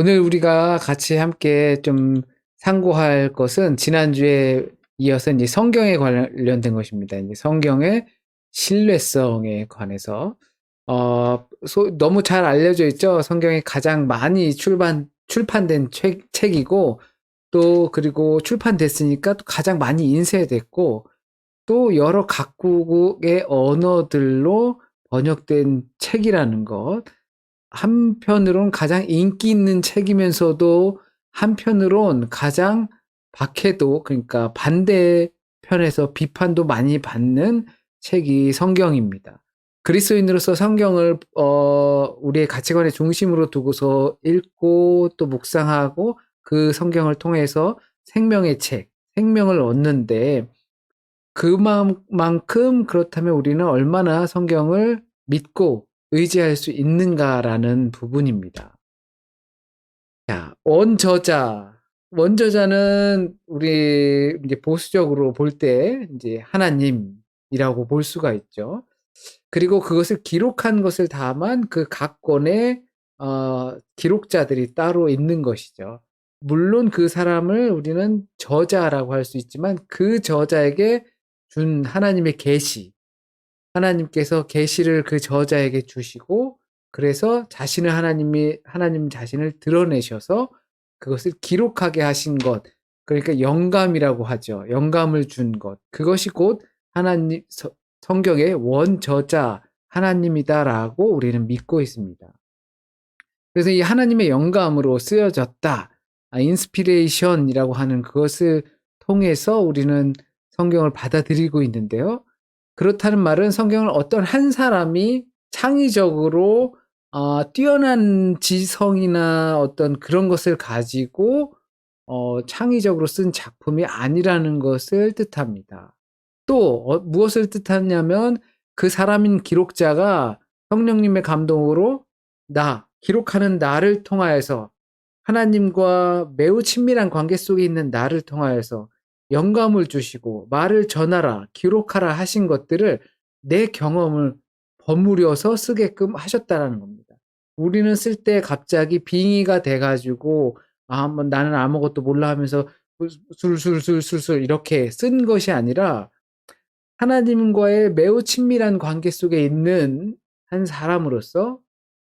오늘 우리가 같이 함께 좀 상고할 것은 지난주에 이어서 이제 성경에 관련된 것입니다. 이제 성경의 신뢰성에 관해서 너무 잘 알려져 있죠. 성경이 가장 많이 출판된 책이고 또 그리고 출판됐으니까 또 가장 많이 인쇄됐고 또 여러 각국의 언어들로 번역된 책이라는 것. 한편으론 가장 인기 있는 책이면서도 한편으론 가장 박해도, 그러니까 반대편에서 비판도 많이 받는 책이 성경입니다. 그리스도인으로서 성경을 우리의 가치관의 중심으로 두고서 읽고 또 묵상하고 그 성경을 통해서 생명의 책, 생명을 얻는데 그만큼 그렇다면 우리는 얼마나 성경을 믿고 의지할 수 있는가라는 부분입니다. 자, 원저자. 원저자는 우리 이제 보수적으로 볼 때 이제 하나님이라고 볼 수가 있죠. 그리고 그것을 기록한 것을 다만 그 각 권의 기록자들이 따로 있는 것이죠. 물론 그 사람을 우리는 저자라고 할 수 있지만 그 저자에게 준 하나님의 계시, 하나님께서 계시를 그 저자에게 주시고 그래서 하나님 자신을 드러내셔서 그것을 기록하게 하신 것, 그러니까 영감이라고 하죠. 영감을 준 것. 그것이 곧 성경의 원저자 하나님이다라고 우리는 믿고 있습니다. 그래서 이 하나님의 영감으로 쓰여졌다. 인스피레이션이라고 하는 그것을 통해서 우리는 성경을 받아들이고 있는데요. 그렇다는 말은 성경을 어떤 한 사람이 창의적으로 뛰어난 지성이나 어떤 그런 것을 가지고 창의적으로 쓴 작품이 아니라는 것을 뜻합니다. 또 무엇을 뜻하냐면 그 사람인 기록자가 성령님의 감동으로 기록하는 나를 통하여서 하나님과 매우 친밀한 관계 속에 있는 나를 통하여서 영감을 주시고 말을 전하라, 기록하라 하신 것들을 내 경험을 버무려서 쓰게끔 하셨다라는 겁니다. 우리는 쓸 때 갑자기 빙의가 돼가지고 뭐 나는 아무것도 몰라 하면서 술술술술술 이렇게 쓴 것이 아니라 하나님과의 매우 친밀한 관계 속에 있는 한 사람으로서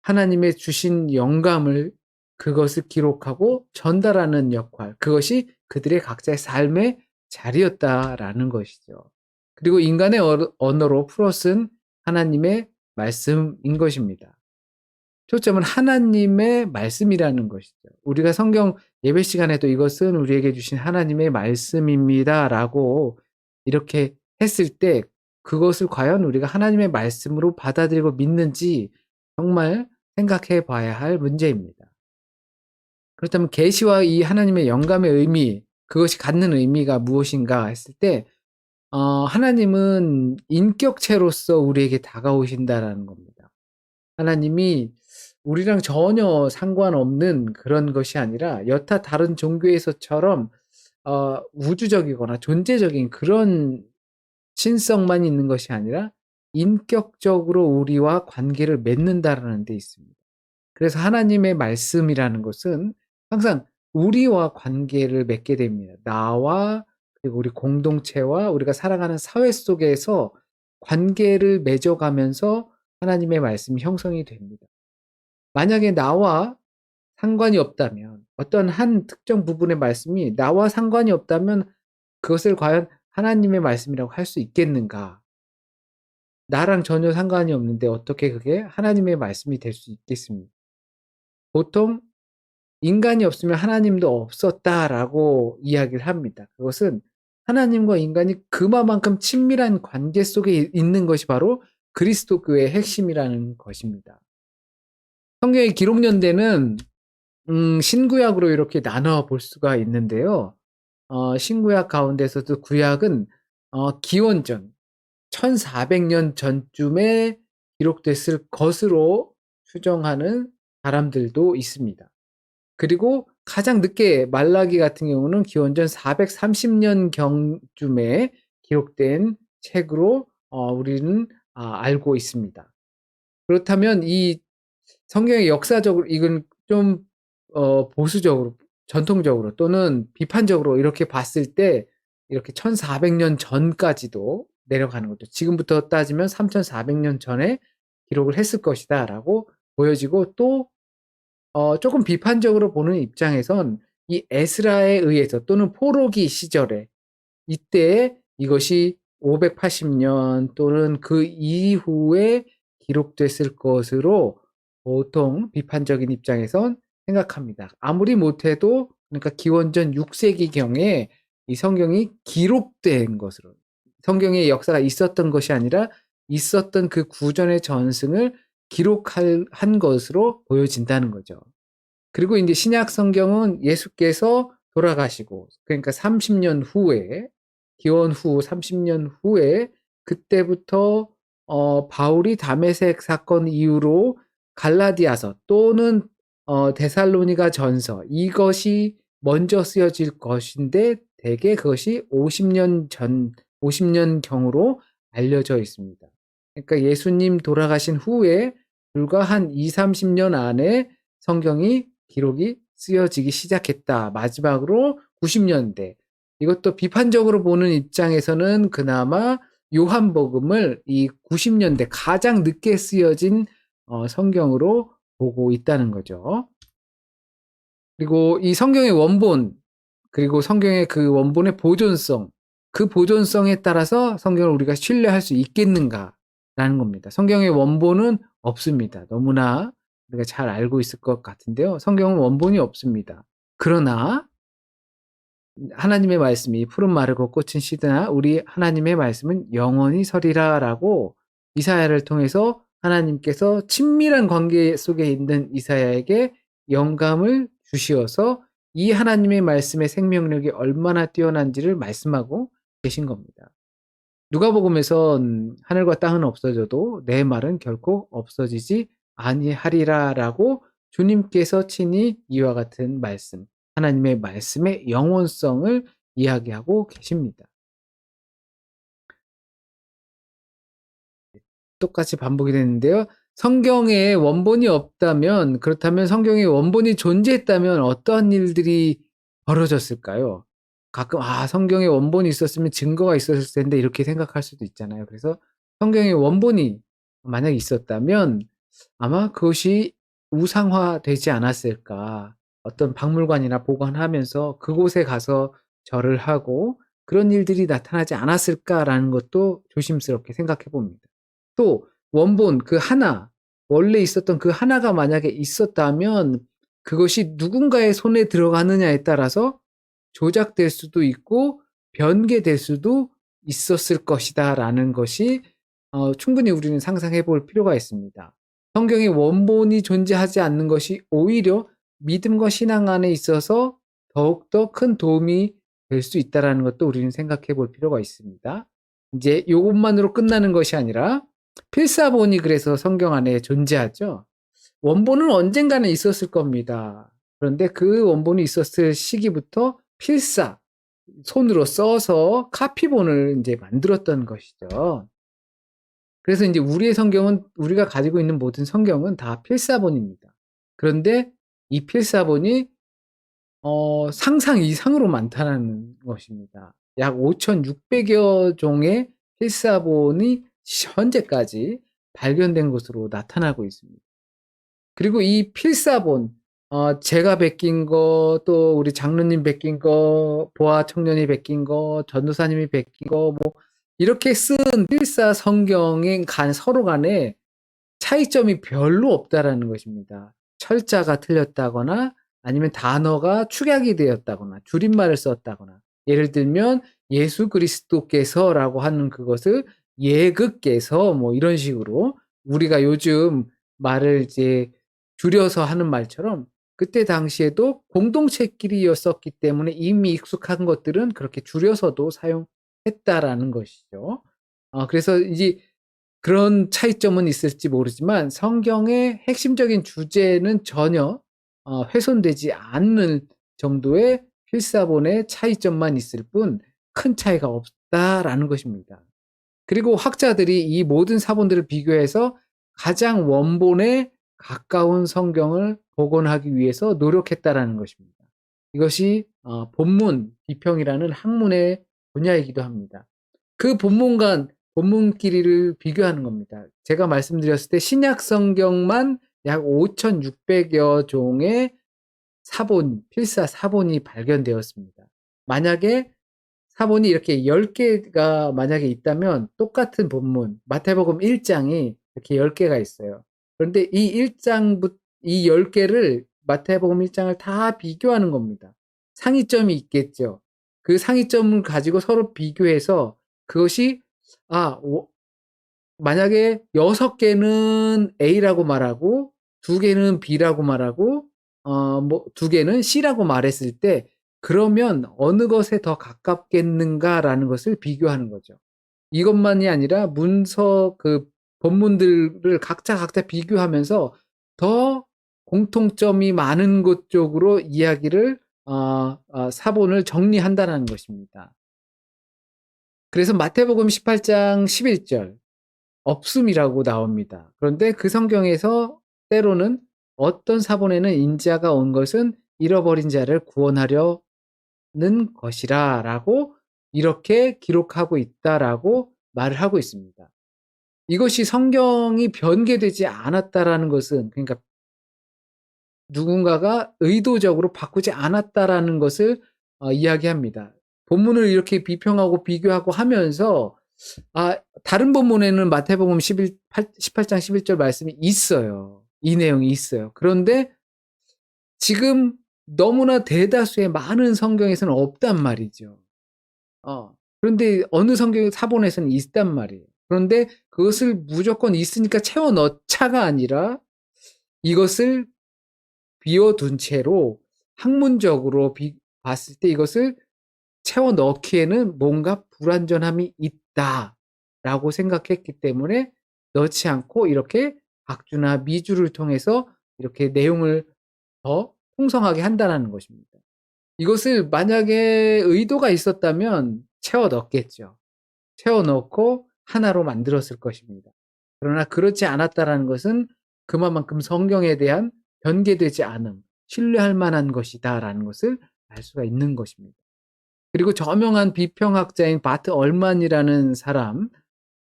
하나님의 주신 영감을 그것을 기록하고 전달하는 역할, 그것이 그들의 각자의 삶의 자리였다라는 것이죠. 그리고 인간의 언어로 풀어 쓴 하나님의 말씀인 것입니다. 초점은 하나님의 말씀이라는 것이죠. 우리가 성경 예배 시간에도 이것은 우리에게 주신 하나님의 말씀입니다라고 이렇게 했을 때 그것을 과연 우리가 하나님의 말씀으로 받아들이고 믿는지 정말 생각해 봐야 할 문제입니다. 그렇다면 계시와 이 하나님의 영감의 의미, 그것이 갖는 의미가 무엇인가 했을 때 하나님은 인격체로서 우리에게 다가오신다라는 겁니다. 하나님이 우리랑 전혀 상관없는 그런 것이 아니라 여타 다른 종교에서처럼 우주적이거나 존재적인 그런 신성만 있는 것이 아니라 인격적으로 우리와 관계를 맺는다라는 데 있습니다. 그래서 하나님의 말씀이라는 것은 항상 우리와 관계를 맺게 됩니다. 나와 그리고 우리 공동체와 우리가 살아가는 사회 속에서 관계를 맺어가면서 하나님의 말씀이 형성이 됩니다. 만약에 나와 상관이 없다면, 어떤 한 특정 부분의 말씀이 나와 상관이 없다면 그것을 과연 하나님의 말씀이라고 할 수 있겠는가? 나랑 전혀 상관이 없는데 어떻게 그게 하나님의 말씀이 될 수 있겠습니까? 보통 인간이 없으면 하나님도 없었다라고 이야기를 합니다. 그것은 하나님과 인간이 그만큼 친밀한 관계 속에 있는 것이 바로 그리스도교의 핵심이라는 것입니다. 성경의 기록 연대는 신구약으로 이렇게 나눠 볼 수가 있는데요. 신구약 가운데서도 구약은 기원전 1400년 전쯤에 기록됐을 것으로 추정하는 사람들도 있습니다. 그리고 가장 늦게 말라기 같은 경우는 기원전 430년 경쯤에 기록된 책으로 우리는 알고 있습니다. 그렇다면 이 성경의 역사적으로 이건 좀 보수적으로, 전통적으로 또는 비판적으로 이렇게 봤을 때 이렇게 1400년 전까지도 내려가는 거죠. 지금부터 따지면 3400년 전에 기록을 했을 것이다라고 보여지고, 또 조금 비판적으로 보는 입장에선 이 에스라에 의해서 또는 포로기 시절에 이때 이것이 580년 또는 그 이후에 기록됐을 것으로 보통 비판적인 입장에선 생각합니다. 아무리 못해도, 그러니까 기원전 6세기경에 이 성경이 기록된 것으로, 성경의 역사가 있었던 것이 아니라 있었던 그 구전의 전승을 기록한 것으로 보여진다는 거죠. 그리고 이제 신약 성경은 예수께서 돌아가시고, 그러니까 30년 후에, 기원 후 30년 후에, 그때부터 바울이 다메섹 사건 이후로 갈라디아서 또는 데살로니가 전서, 이것이 먼저 쓰여질 것인데 대개 그것이 50년 전, 50년 경으로 알려져 있습니다. 그러니까 예수님 돌아가신 후에 불과 한 2, 30년 안에 성경이 기록이 쓰여지기 시작했다. 마지막으로 90년대. 이것도 비판적으로 보는 입장에서는 그나마 요한복음을 이 90년대 가장 늦게 쓰여진 성경으로 보고 있다는 거죠. 그리고 이 성경의 원본, 그리고 성경의 그 원본의 보존성, 그 보존성에 따라서 성경을 우리가 신뢰할 수 있겠는가라는 겁니다. 성경의 원본은 없습니다. 너무나 우리가 잘 알고 있을 것 같은데요. 성경은 원본이 없습니다. 그러나 하나님의 말씀이 푸른 마르고 꽃은 시드나 우리 하나님의 말씀은 영원히 서리라라고 이사야를 통해서 하나님께서 친밀한 관계 속에 있는 이사야에게 영감을 주시어서 이 하나님의 말씀의 생명력이 얼마나 뛰어난지를 말씀하고 계신 겁니다. 누가복음에선 하늘과 땅은 없어져도 내 말은 결코 없어지지 아니하리라라고 주님께서 친히 이와 같은 말씀, 하나님의 말씀의 영원성을 이야기하고 계십니다. 똑같이 반복이 되는데요. 성경에 원본이 없다면, 그렇다면 성경에 원본이 존재했다면 어떠한 일들이 벌어졌을까요? 가끔 성경에 원본이 있었으면 증거가 있었을 텐데 이렇게 생각할 수도 있잖아요. 그래서 성경에 원본이 만약에 있었다면 아마 그것이 우상화되지 않았을까. 어떤 박물관이나 보관하면서 그곳에 가서 절을 하고 그런 일들이 나타나지 않았을까라는 것도 조심스럽게 생각해 봅니다. 또 원본 그 하나, 원래 있었던 그 하나가 만약에 있었다면 그것이 누군가의 손에 들어가느냐에 따라서 조작될 수도 있고 변개될 수도 있었을 것이다라는 것이 충분히 우리는 상상해 볼 필요가 있습니다. 성경의 원본이 존재하지 않는 것이 오히려 믿음과 신앙 안에 있어서 더욱더 큰 도움이 될 수 있다라는 것도 우리는 생각해 볼 필요가 있습니다. 이제 요것만으로 끝나는 것이 아니라 필사본이 그래서 성경 안에 존재하죠. 원본은 언젠가는 있었을 겁니다. 그런데 그 원본이 있었을 시기부터 필사, 손으로 써서 카피본을 이제 만들었던 것이죠. 그래서 이제 우리의 성경은, 우리가 가지고 있는 모든 성경은 다 필사본입니다. 그런데 이 필사본이 상상 이상으로 많다는 것입니다. 약 5,600여 종의 필사본이 현재까지 발견된 것으로 나타나고 있습니다. 그리고 이 필사본, 제가 베낀 거, 또 우리 장로님 베낀 거, 보아 청년이 베낀 거, 전도사님이 베낀 거, 뭐 이렇게 쓴 필사 성경의 서로 간에 차이점이 별로 없다라는 것입니다. 철자가 틀렸다거나 아니면 단어가 축약이 되었다거나 줄임말을 썼다거나, 예를 들면 예수 그리스도께서라고 하는 그것을 예그께서 뭐 이런 식으로 우리가 요즘 말을 이제 줄여서 하는 말처럼 그때 당시에도 공동체끼리였었기 때문에 이미 익숙한 것들은 그렇게 줄여서도 사용했다라는 것이죠. 그래서 이제 그런 차이점은 있을지 모르지만 성경의 핵심적인 주제는 전혀 훼손되지 않는 정도의 필사본의 차이점만 있을 뿐 큰 차이가 없다라는 것입니다. 그리고 학자들이 이 모든 사본들을 비교해서 가장 원본에 가까운 성경을 복원하기 위해서 노력했다라는 것입니다. 이것이 본문 비평이라는 학문의 분야이기도 합니다. 그 본문끼리를 비교하는 겁니다. 제가 말씀드렸을 때 신약 성경만 약 5,600여 종의 필사 사본이 발견되었습니다. 만약에 사본이 이렇게 10개가 만약에 있다면 똑같은 본문, 마태복음 1장이 이렇게 10개가 있어요. 그런데 이 10개를 마태복음 1장을 다 비교하는 겁니다. 상위점이 있겠죠. 그 상위점을 가지고 서로 비교해서 그것이 만약에 6개는 A라고 말하고 2개는 B라고 말하고 2개는 C라고 말했을 때 그러면 어느 것에 더 가깝겠는가라는 것을 비교하는 거죠. 이것만이 아니라 본문들을 각자 비교하면서 더 공통점이 많은 것 쪽으로 이야기를 사본을 정리한다는 것입니다. 그래서 마태복음 18장 11절 없음이라고 나옵니다. 그런데 그 성경에서 때로는 어떤 사본에는 인자가 온 것은 잃어버린 자를 구원하려는 것이라 라고 이렇게 기록하고 있다라고 말을 하고 있습니다. 이것이 성경이 변개되지 않았다라는 것은 그러니까 누군가가 의도적으로 바꾸지 않았다라는 것을 이야기합니다. 본문을 이렇게 비평하고 비교하고 하면서 다른 본문에는 마태복음 18장 11절 말씀이 있어요. 이 내용이 있어요. 그런데 지금 너무나 대다수의 많은 성경에서는 없단 말이죠. 그런데 어느 성경 사본에서는 있단 말이에요. 그런데 그것을 무조건 있으니까 채워 넣자가 아니라 이것을 비워둔 채로 학문적으로 봤을 때 이것을 채워 넣기에는 뭔가 불완전함이 있다라고 생각했기 때문에 넣지 않고 이렇게 각주나 미주를 통해서 이렇게 내용을 더 풍성하게 한다는 것입니다. 이것을 만약에 의도가 있었다면 채워 넣겠죠. 채워 넣고 하나로 만들었을 것입니다. 그러나 그렇지 않았다라는 것은 그만큼 성경에 대한 변개되지 않음, 신뢰할 만한 것이다라는 것을 알 수가 있는 것입니다. 그리고 저명한 비평학자인 바트 얼만이라는 사람,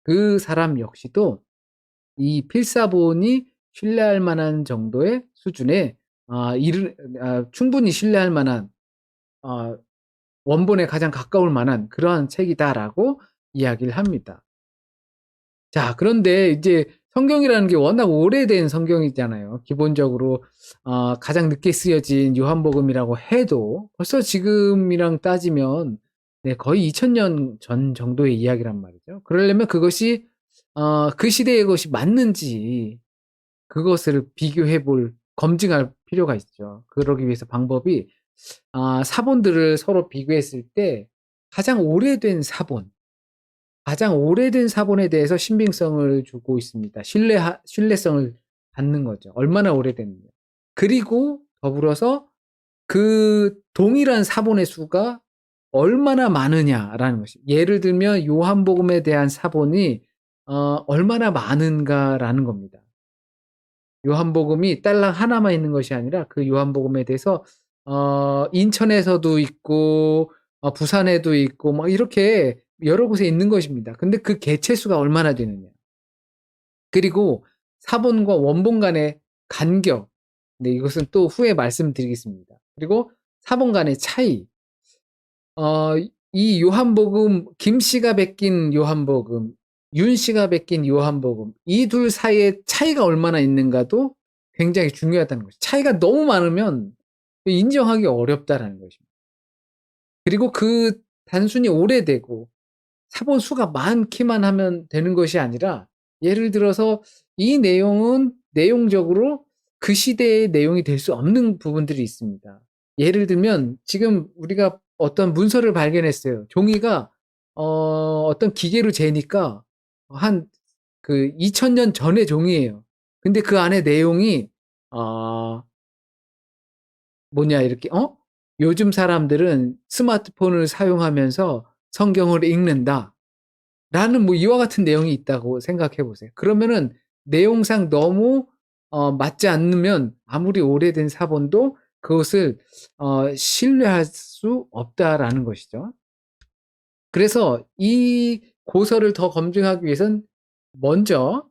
그 사람 역시도 이 필사본이 신뢰할 만한 정도의 수준에 충분히 신뢰할 만한 원본에 가장 가까울 만한 그러한 책이다라고 이야기를 합니다. 자, 그런데 이제 성경이라는 게 워낙 오래된 성경이잖아요. 기본적으로 가장 늦게 쓰여진 요한복음이라고 해도 벌써 지금이랑 따지면 거의 2000년 전 정도의 이야기란 말이죠. 그러려면 그것이 그 시대의 것이 맞는지 그것을 검증할 필요가 있죠. 그러기 위해서 방법이 사본들을 서로 비교했을 때 가장 오래된 사본에 대해서 신빙성을 주고 있습니다. 신뢰성을 받는 거죠. 얼마나 오래됐느냐. 그리고 더불어서 그 동일한 사본의 수가 얼마나 많으냐라는 것이. 예를 들면 요한복음에 대한 사본이 얼마나 많은가라는 겁니다. 요한복음이 딸랑 하나만 있는 것이 아니라 그 요한복음에 대해서 인천에서도 있고 부산에도 있고 막 이렇게 여러 곳에 있는 것입니다. 근데 그 개체수가 얼마나 되느냐. 그리고 사본과 원본 간의 간격. 네, 이것은 또 후에 말씀드리겠습니다. 그리고 사본 간의 차이. 이 요한복음, 김 씨가 베낀 요한복음, 윤 씨가 베낀 요한복음, 이 둘 사이에 차이가 얼마나 있는가도 굉장히 중요하다는 것이죠. 차이가 너무 많으면 인정하기 어렵다라는 것입니다. 그리고 단순히 오래되고 사본 수가 많기만 하면 되는 것이 아니라 예를 들어서 이 내용은 내용적으로 그 시대의 내용이 될 수 없는 부분들이 있습니다. 예를 들면 지금 우리가 어떤 문서를 발견했어요. 종이가 어떤 기계로 재니까 한 2000년 전의 종이에요. 근데 그 안에 내용이 이렇게 요즘 사람들은 스마트폰을 사용하면서 성경을 읽는다. 라는 이와 같은 내용이 있다고 생각해 보세요. 그러면은 내용상 너무 맞지 않으면 아무리 오래된 사본도 그것을 신뢰할 수 없다라는 것이죠. 그래서 이 고서를 더 검증하기 위해선 먼저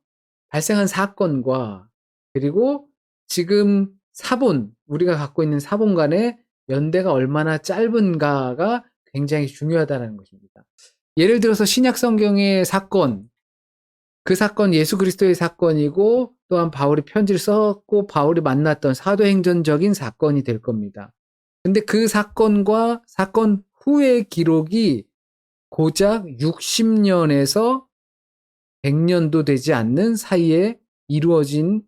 발생한 사건과 그리고 지금 사본, 우리가 갖고 있는 사본 간의 연대가 얼마나 짧은가가 굉장히 중요하다는 것입니다. 예를 들어서 신약 성경의 사건, 그 사건 예수 그리스도의 사건이고 또한 바울이 편지를 썼고 바울이 만났던 사도행전적인 사건이 될 겁니다. 근데 그 사건과 사건 후의 기록이 고작 60년에서 100년도 되지 않는 사이에 이루어진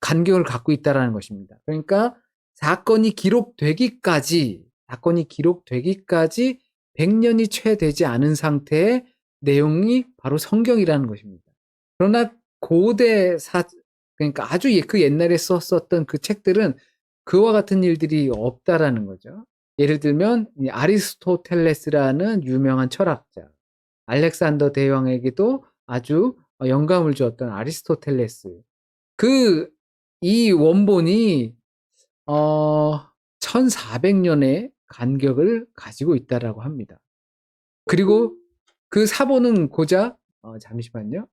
간격을 갖고 있다는 것입니다. 그러니까 사건이 기록되기까지 100년이 채 되지 않은 상태의 내용이 바로 성경이라는 것입니다. 그러나 그러니까 아주 그 옛날에 썼었던 그 책들은 그와 같은 일들이 없다라는 거죠. 예를 들면 아리스토텔레스라는 유명한 철학자, 알렉산더 대왕에게도 아주 영감을 주었던 아리스토텔레스. 이 원본이 1400년의 간격을 가지고 있다라고 합니다. 그리고 그 사본은 고작 잠시만요.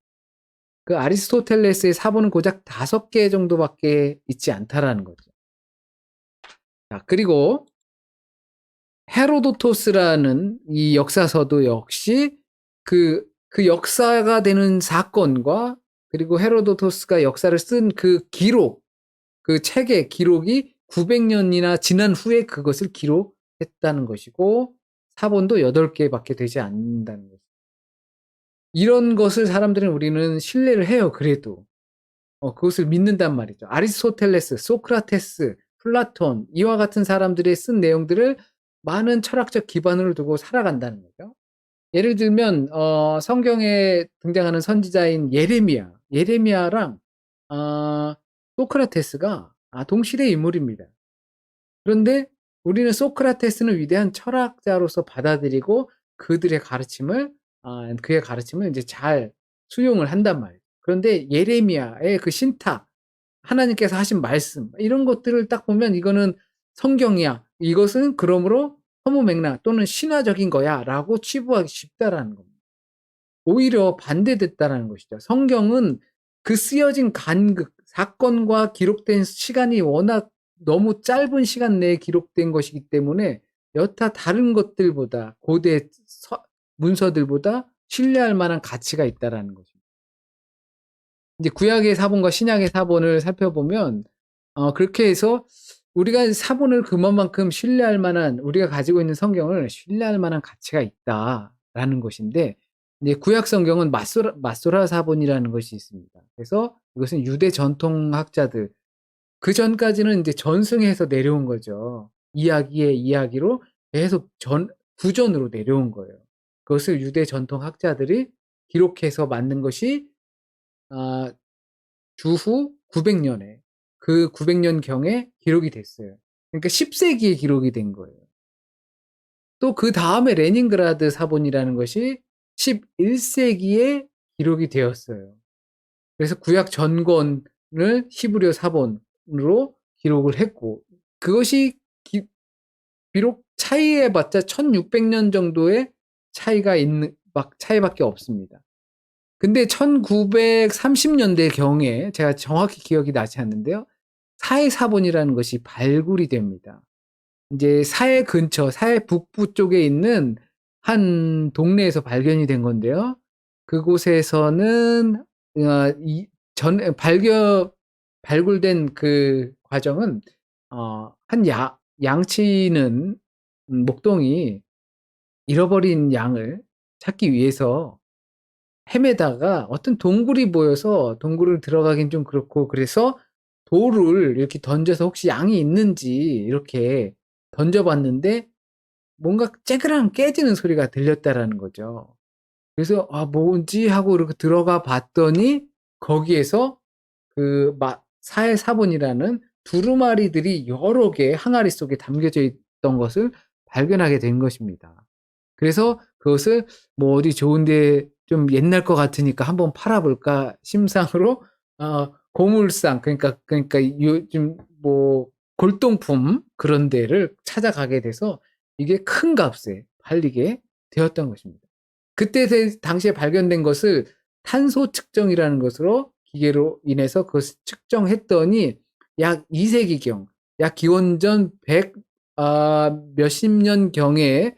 그 아리스토텔레스의 사본은 고작 5개 정도밖에 있지 않다라는 거죠. 자, 그리고 헤로도토스라는 이 역사서도 역시 그 역사가 되는 사건과 그리고 헤로도토스가 역사를 쓴 그 기록, 그 책의 기록이 900년이나 지난 후에 그것을 기록했다는 것이고 사본도 8개밖에 되지 않는다는 거죠. 이런 것을 우리는 신뢰를 해요. 그래도 그것을 믿는단 말이죠. 아리스토텔레스, 소크라테스, 플라톤 이와 같은 사람들이 쓴 내용들을 많은 철학적 기반을 두고 살아간다는 거죠. 예를 들면 성경에 등장하는 선지자인 예레미야랑 소크라테스가 동시대 인물입니다. 그런데 우리는 소크라테스는 위대한 철학자로서 받아들이고 그의 가르침을 이제 잘 수용을 한단 말이에요. 그런데 예레미야의 그 신탁, 하나님께서 하신 말씀 이런 것들을 딱 보면 이거는 성경이야. 이것은 그러므로 허무맹랑 또는 신화적인 거야라고 치부하기 쉽다라는 겁니다. 오히려 반대됐다라는 것이죠. 성경은 그 쓰여진 간극, 사건과 기록된 시간이 워낙 너무 짧은 시간 내에 기록된 것이기 때문에 여타 다른 것들보다 고대 문서들보다 신뢰할 만한 가치가 있다라는 것입니다. 이제 구약의 사본과 신약의 사본을 살펴보면 그렇게 해서 우리가 사본을 그만큼 신뢰할 만한 우리가 가지고 있는 성경을 신뢰할 만한 가치가 있다라는 것인데 이제 구약 성경은 마소라 사본이라는 것이 있습니다. 그래서 이것은 유대 전통학자들 그 전까지는 이제 전승해서 내려온 거죠. 이야기의 이야기로 계속 구전으로 내려온 거예요. 그것을 유대 전통학자들이 기록해서 만든 것이 주후 900년에 그 900년경에 기록이 됐어요. 그러니까 10세기에 기록이 된 거예요. 또 그 다음에 레닌그라드 사본이라는 것이 11세기에 기록이 되었어요. 그래서 구약 전권을 히브리어 사본으로 기록을 했고 그것이 비록 차이해봤자 1600년 정도의 차이밖에 없습니다. 근데 1930년대 경에 제가 정확히 기억이 나지 않는데요. 사해사본이라는 것이 발굴이 됩니다. 이제 사해 북부 쪽에 있는 한 동네에서 발견이 된 건데요. 그곳에서는 발굴된 그 과정은 한 양치는 목동이 잃어버린 양을 찾기 위해서 헤매다가 어떤 동굴이 보여서 동굴을 들어가긴 좀 그렇고 그래서 돌을 이렇게 던져서 혹시 양이 있는지 이렇게 던져봤는데 뭔가 째그랑 깨지는 소리가 들렸다라는 거죠. 그래서 뭔지 하고 이렇게 들어가 봤더니 거기에서 그 사해사본이라는 두루마리들이 여러 개 항아리 속에 담겨져 있던 것을 발견하게 된 것입니다. 그래서 그것을 어디 좋은데 좀 옛날 것 같으니까 한번 팔아볼까 심상으로 고물상, 그러니까 요즘 뭐 골동품 그런 데를 찾아가게 돼서 이게 큰 값에 팔리게 되었던 것입니다. 그때 당시에 발견된 것을 탄소 측정이라는 것으로 기계로 인해서 그것을 측정했더니 약 2세기경, 약 기원전 100 몇십 년경의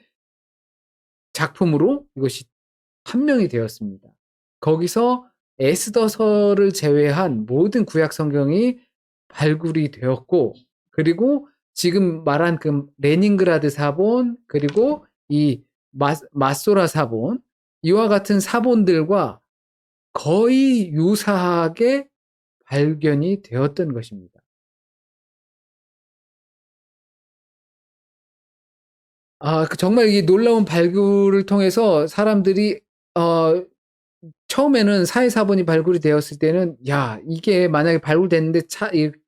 작품으로 이것이 판명이 되었습니다. 거기서 에스더서를 제외한 모든 구약 성경이 발굴이 되었고, 그리고 지금 말한 그 레닌그라드 사본, 그리고 이 마소라 사본, 이와 같은 사본들과 거의 유사하게 발견이 되었던 것입니다. 정말 이 놀라운 발굴을 통해서 사람들이 처음에는 사회사본이 발굴이 되었을 때는 야, 이게 만약에 발굴됐는데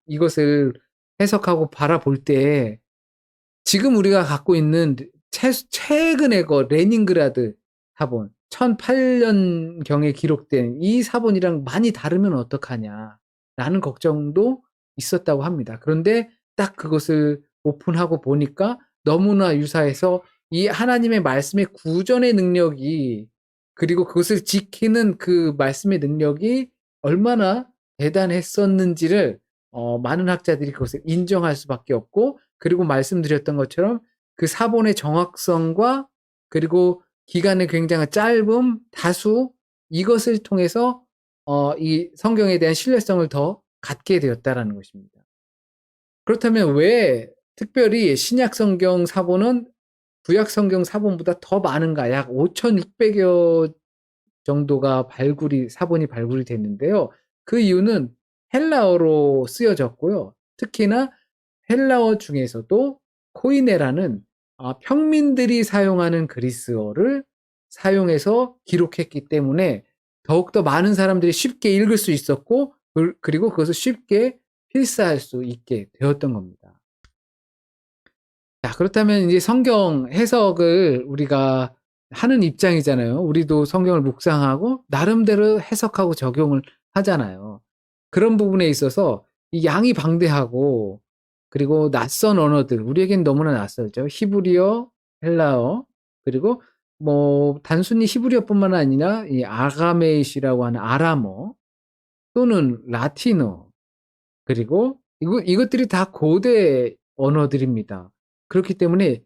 이것을 해석하고 바라볼 때 지금 우리가 갖고 있는 최근에 그 레닌그라드 사본 1008년경에 기록된 이 사본이랑 많이 다르면 어떡하냐라는 걱정도 있었다고 합니다. 그런데 딱 그것을 오픈하고 보니까 너무나 유사해서 이 하나님의 말씀의 구전의 능력이, 그리고 그것을 지키는 그 말씀의 능력이 얼마나 대단했었는지를 많은 학자들이 그것을 인정할 수밖에 없고, 그리고 말씀드렸던 것처럼 그 사본의 정확성과 그리고 기간의 굉장히 짧음, 다수, 이것을 통해서 이 성경에 대한 신뢰성을 더 갖게 되었다라는 것입니다. 그렇다면 왜 특별히 신약 성경 사본은 구약 성경 사본보다 더 많은가? 약 5,600여 정도가 사본이 발굴이 됐는데요. 그 이유는 헬라어로 쓰여졌고요. 특히나 헬라어 중에서도 코이네라는 평민들이 사용하는 그리스어를 사용해서 기록했기 때문에 더욱더 많은 사람들이 쉽게 읽을 수 있었고, 그리고 그것을 쉽게 필사할 수 있게 되었던 겁니다. 자, 그렇다면 이제 성경 해석을 우리가 하는 입장이잖아요. 우리도 성경을 묵상하고 나름대로 해석하고 적용을 하잖아요. 그런 부분에 있어서 이 양이 방대하고 그리고 낯선 언어들, 우리에겐 너무나 낯설죠. 히브리어, 헬라어, 그리고 뭐 단순히 히브리어뿐만 아니라 이 아가메이시라고 하는 아람어 또는 라틴어, 그리고 이것들이 다 고대 언어들입니다. 그렇기 때문에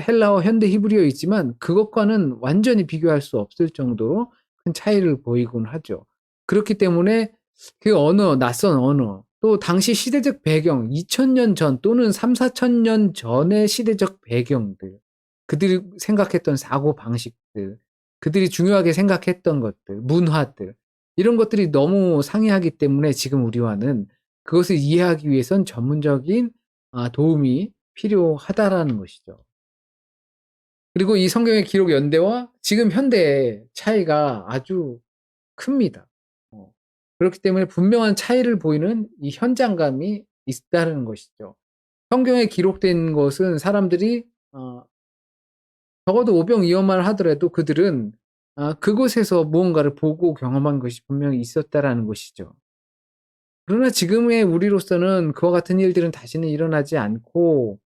헬라어, 현대 히브리어 있지만 그것과는 완전히 비교할 수 없을 정도로 큰 차이를 보이곤 하죠. 그렇기 때문에 그 언어, 낯선 언어, 또 당시 시대적 배경, 2000년 전 또는 3, 4천 년 전의 시대적 배경들, 그들이 생각했던 사고 방식들, 그들이 중요하게 생각했던 것들, 문화들, 이런 것들이 너무 상이하기 때문에 지금 우리와는 그것을 이해하기 위해선 전문적인 도움이 필요하다라는 것이죠. 그리고 이 성경의 기록 연대와 지금 현대의 차이가 아주 큽니다. 그렇기 때문에 분명한 차이를 보이는 이 현장감이 있다는 것이죠. 성경에 기록된 것은 사람들이 적어도 오병이어만 하더라도 그들은 그곳에서 무언가를 보고 경험한 것이 분명히 있었다라는 것이죠. 그러나 지금의 우리로서는 그와 같은 일들은 다시는 일어나지 않고,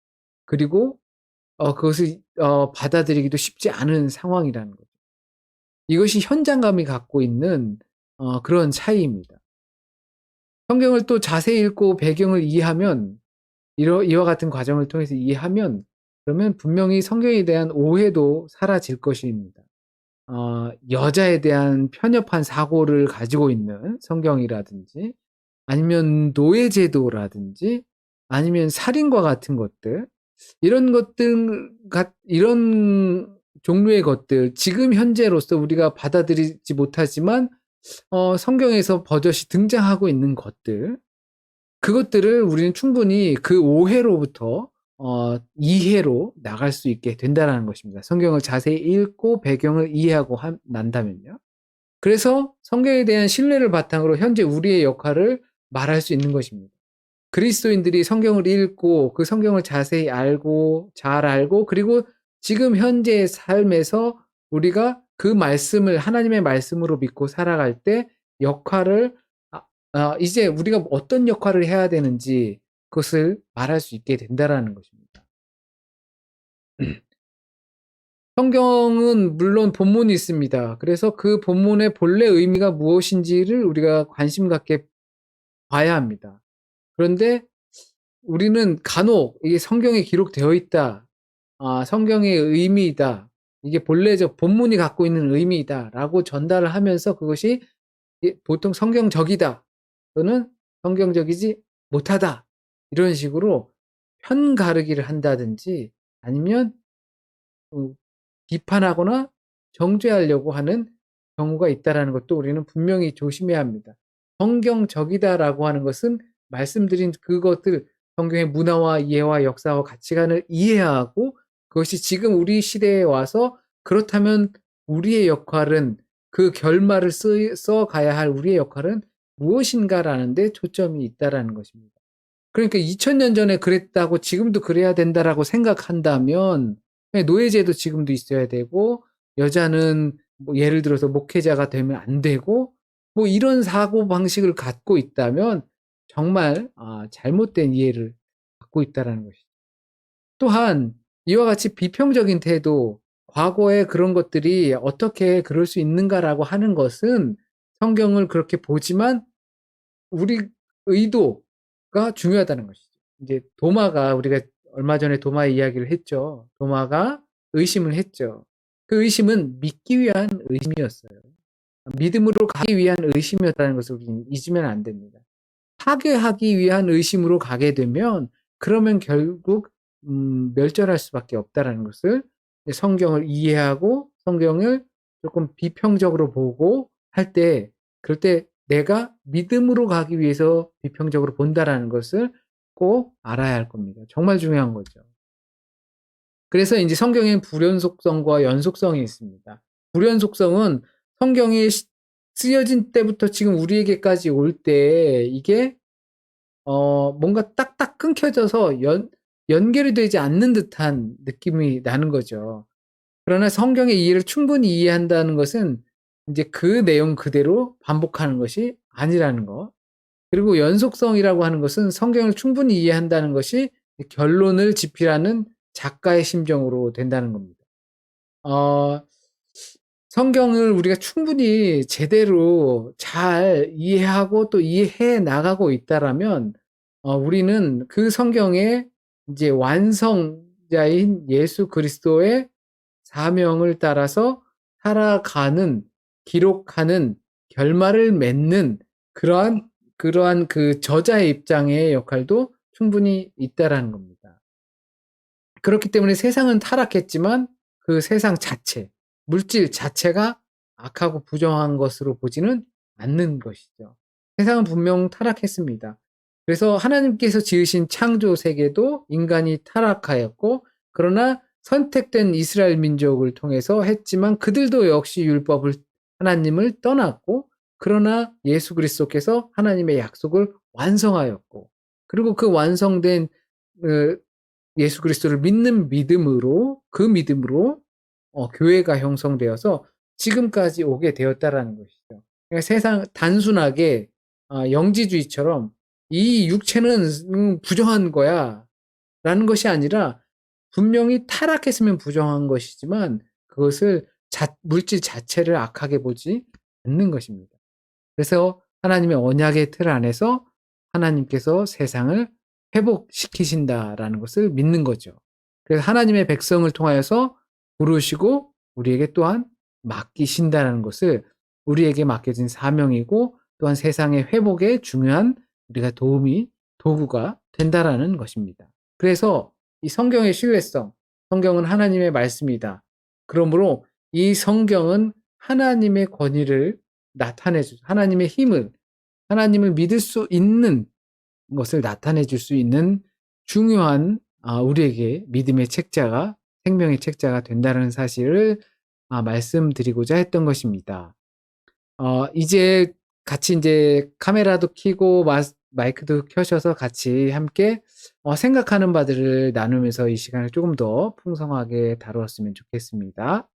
그리고 그것을 받아들이기도 쉽지 않은 상황이라는 거죠. 이것이 현장감이 갖고 있는 그런 차이입니다. 성경을 또 자세히 읽고 배경을 이해하면, 이와 같은 과정을 통해서 이해하면, 그러면 분명히 성경에 대한 오해도 사라질 것입니다. 여자에 대한 편협한 사고를 가지고 있는 성경이라든지, 아니면 노예제도라든지, 아니면 살인과 같은 것들, 이런 종류의 것들, 지금 현재로서 우리가 받아들이지 못하지만 성경에서 버젓이 등장하고 있는 것들, 그것들을 우리는 충분히 그 오해로부터 이해로 나갈 수 있게 된다는 것입니다. 성경을 자세히 읽고 배경을 이해하고 난다면요. 그래서 성경에 대한 신뢰를 바탕으로 현재 우리의 역할을 말할 수 있는 것입니다. 그리스도인들이 성경을 읽고 그 성경을 자세히 알고 잘 알고, 그리고 지금 현재의 삶에서 우리가 그 말씀을 하나님의 말씀으로 믿고 살아갈 때 역할을 이제 우리가 어떤 역할을 해야 되는지 그것을 말할 수 있게 된다라는 것입니다. 성경은 물론 본문이 있습니다. 그래서 그 본문의 본래 의미가 무엇인지를 우리가 관심 갖게 봐야 합니다. 그런데 우리는 간혹 이게 성경에 기록되어 있다. 성경의 의미이다. 이게 본래적 본문이 갖고 있는 의미이다라고 전달을 하면서 그것이 보통 성경적이다 또는 성경적이지 못하다 이런 식으로 편가르기를 한다든지 아니면 비판하거나 정죄하려고 하는 경우가 있다라는 것도 우리는 분명히 조심해야 합니다. 성경적이다라고 하는 것은 말씀드린 그것들 성경의 문화와 이해와 역사와 가치관을 이해하고 그것이 지금 우리 시대에 와서 그렇다면 우리의 역할은 그 결말을 써가야 할 우리의 역할은 무엇인가라는 데 초점이 있다라는 것입니다. 그러니까 2000년 전에 그랬다고 지금도 그래야 된다라고 생각한다면 노예제도 지금도 있어야 되고 여자는 뭐 예를 들어서 목회자가 되면 안 되고 뭐 이런 사고 방식을 갖고 있다면 정말 잘못된 이해를 갖고 있다라는 것이죠. 또한 이와 같이 비평적인 태도, 과거에 그런 것들이 어떻게 그럴 수 있는가라고 하는 것은 성경을 그렇게 보지만 우리 의도가 중요하다는 것이죠. 이제 도마가 우리가 얼마 전에 도마 이야기를 했죠. 도마가 의심을 했죠. 그 의심은 믿기 위한 의심이었어요. 믿음으로 가기 위한 의심이었다는 것을 우리는 잊으면 안 됩니다. 파괴하기 위한 의심으로 가게 되면 그러면 결국 멸절할 수밖에 없다라는 것을 성경을 이해하고 성경을 조금 비평적으로 보고 할 때 그럴 때 내가 믿음으로 가기 위해서 비평적으로 본다라는 것을 꼭 알아야 할 겁니다. 정말 중요한 거죠. 그래서 이제 성경엔 불연속성과 연속성이 있습니다. 불연속성은 성경이 쓰여진 때부터 지금 우리에게까지 올 때 이게 뭔가 딱딱 끊겨져서 연결이 되지 않는 듯한 느낌이 나는 거죠. 그러나 성경의 이해를 충분히 이해한다는 것은 이제 그 내용 그대로 반복하는 것이 아니라는 거. 그리고 연속성이라고 하는 것은 성경을 충분히 이해한다는 것이 결론을 집필하는 작가의 심정으로 된다는 겁니다. 어, 성경을 우리가 충분히 제대로 잘 이해하고 또 이해해 나가고 있다라면 우리는 그 성경의 이제 완성자인 예수 그리스도의 사명을 따라서 살아가는, 기록하는, 결말을 맺는 그러한 그 저자의 입장의 역할도 충분히 있다라는 겁니다. 그렇기 때문에 세상은 타락했지만 그 세상 자체, 물질 자체가 악하고 부정한 것으로 보지는 않는 것이죠. 세상은 분명 타락했습니다. 그래서 하나님께서 지으신 창조 세계도 인간이 타락하였고, 그러나 선택된 이스라엘 민족을 통해서 했지만 그들도 역시 율법을 하나님을 떠났고, 그러나 예수 그리스도께서 하나님의 약속을 완성하였고, 그리고 그 완성된 예수 그리스도를 믿는 믿음으로 그 믿음으로 교회가 형성되어서 지금까지 오게 되었다라는 것이죠. 그러니까 세상 단순하게 영지주의처럼 이 육체는 부정한 거야라는 것이 아니라 분명히 타락했으면 부정한 것이지만 그것을 물질 자체를 악하게 보지 않는 것입니다. 그래서 하나님의 언약의 틀 안에서 하나님께서 세상을 회복시키신다라는 것을 믿는 거죠. 그래서 하나님의 백성을 통하여서 부르시고 우리에게 또한 맡기신다는 것을 우리에게 맡겨진 사명이고 또한 세상의 회복에 중요한 우리가 도구가 된다라는 것입니다. 그래서 이 성경의 신뢰성, 성경은 하나님의 말씀이다. 그러므로 이 성경은 하나님의 권위를 나타내주, 하나님의 힘을, 하나님을 믿을 수 있는 것을 나타내 줄 수 있는 중요한 우리에게 믿음의 책자가 생명의 책자가 된다는 사실을 말씀드리고자 했던 것입니다. 이제 같이 이제 카메라도 켜고 마이크도 켜셔서 같이 함께 생각하는 바들을 나누면서 이 시간을 조금 더 풍성하게 다루었으면 좋겠습니다.